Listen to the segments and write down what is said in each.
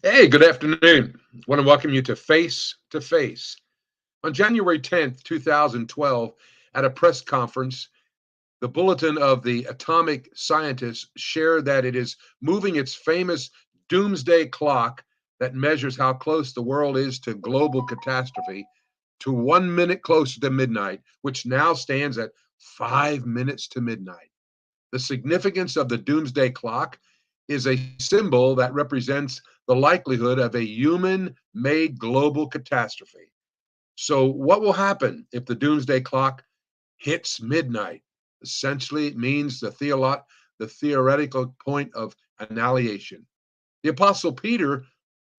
Hey, good afternoon. I want to welcome you to Face to Face. On January 10th, 2012, at a press conference, the Bulletin of the Atomic Scientists shared that it is moving its famous doomsday clock that measures how close the world is to global catastrophe to 1 minute closer to midnight, which now stands at 5 minutes to midnight. The significance of the doomsday clock is a symbol that represents the likelihood of a human made global catastrophe. So, what will happen if the doomsday clock hits midnight? Essentially, it means the theoretical point of annihilation. The Apostle Peter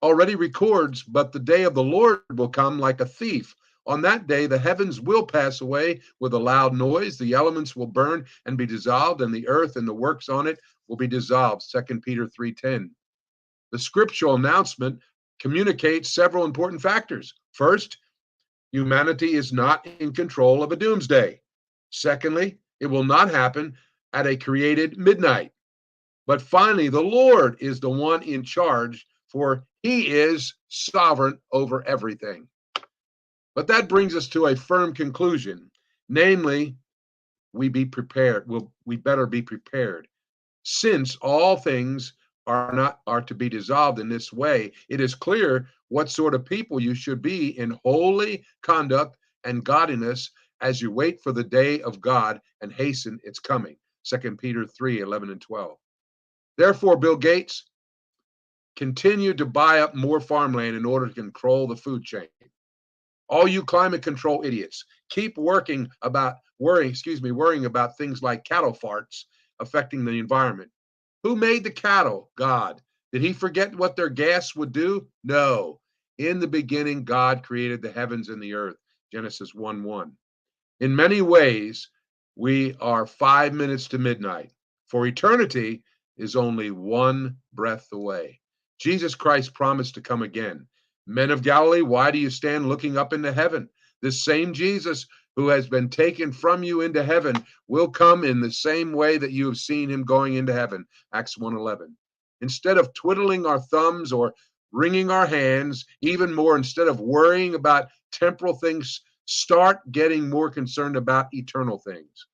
already records, but the day of the Lord will come like a thief. On that day, the heavens will pass away with a loud noise, the elements will burn and be dissolved, and the earth and the works on it will be dissolved. 2 Peter 3:10. The scriptural announcement communicates several important factors. First, humanity is not in control of a doomsday. Secondly, it will not happen at a created midnight. But finally, the Lord is the one in charge, for he is sovereign over everything. But that brings us to a firm conclusion, namely, we better be prepared. Since all things are to be dissolved in this way, it is clear what sort of people you should be in holy conduct and godliness as you wait for the day of God and hasten its coming. 2 Peter 3:11 and 12. Therefore, Bill Gates continued to buy up more farmland in order to control the food chain. All you climate control idiots, keep worrying about things like cattle farts affecting the environment. Who made the cattle? God. Did he forget what their gas would do? No. In the beginning, God created the heavens and the earth. Genesis 1:1. In many ways, we are 5 minutes to midnight, for eternity is only one breath away. Jesus Christ promised to come again. Men of Galilee, why do you stand looking up into heaven? This same Jesus who has been taken from you into heaven will come in the same way that you have seen him going into heaven. Acts 1:11. Instead of twiddling our thumbs or wringing our hands, even more, instead of worrying about temporal things, start getting more concerned about eternal things.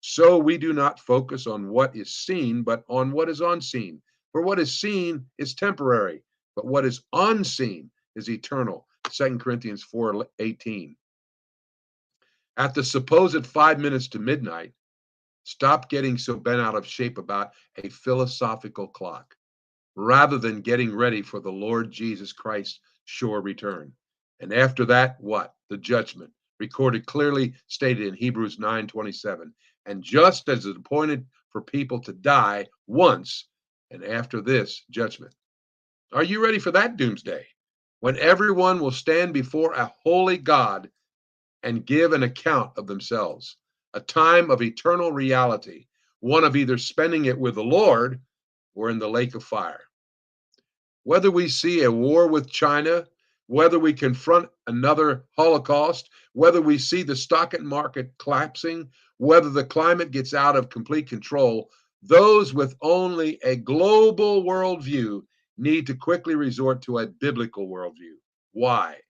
So we do not focus on what is seen, but on what is unseen. For what is seen is temporary, but what is unseen is eternal. 2 Corinthians 4:18. At the supposed 5 minutes to midnight, stop getting so bent out of shape about a philosophical clock, rather than getting ready for the Lord Jesus Christ's sure return. And after that, what? The judgment, recorded clearly stated in Hebrews 9:27. And just as it's appointed for people to die once, and after this, judgment. Are you ready for that doomsday? When everyone will stand before a holy God and give an account of themselves, a time of eternal reality, one of either spending it with the Lord or in the lake of fire. Whether we see a war with China, whether we confront another Holocaust, whether we see the stock market collapsing, whether the climate gets out of complete control, those with only a global worldview need to quickly resort to a biblical worldview. Why?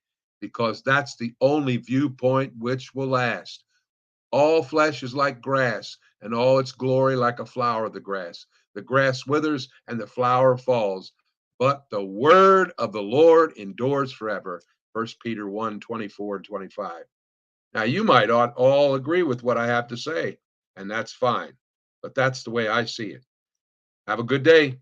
Because that's the only viewpoint which will last. All flesh is like grass, and all its glory like a flower of the grass. The grass withers and the flower falls, but the word of the Lord endures forever. 1 Peter 1:24 and 25. Now, you might all agree with what I have to say, and that's fine, but that's the way I see it. Have a good day.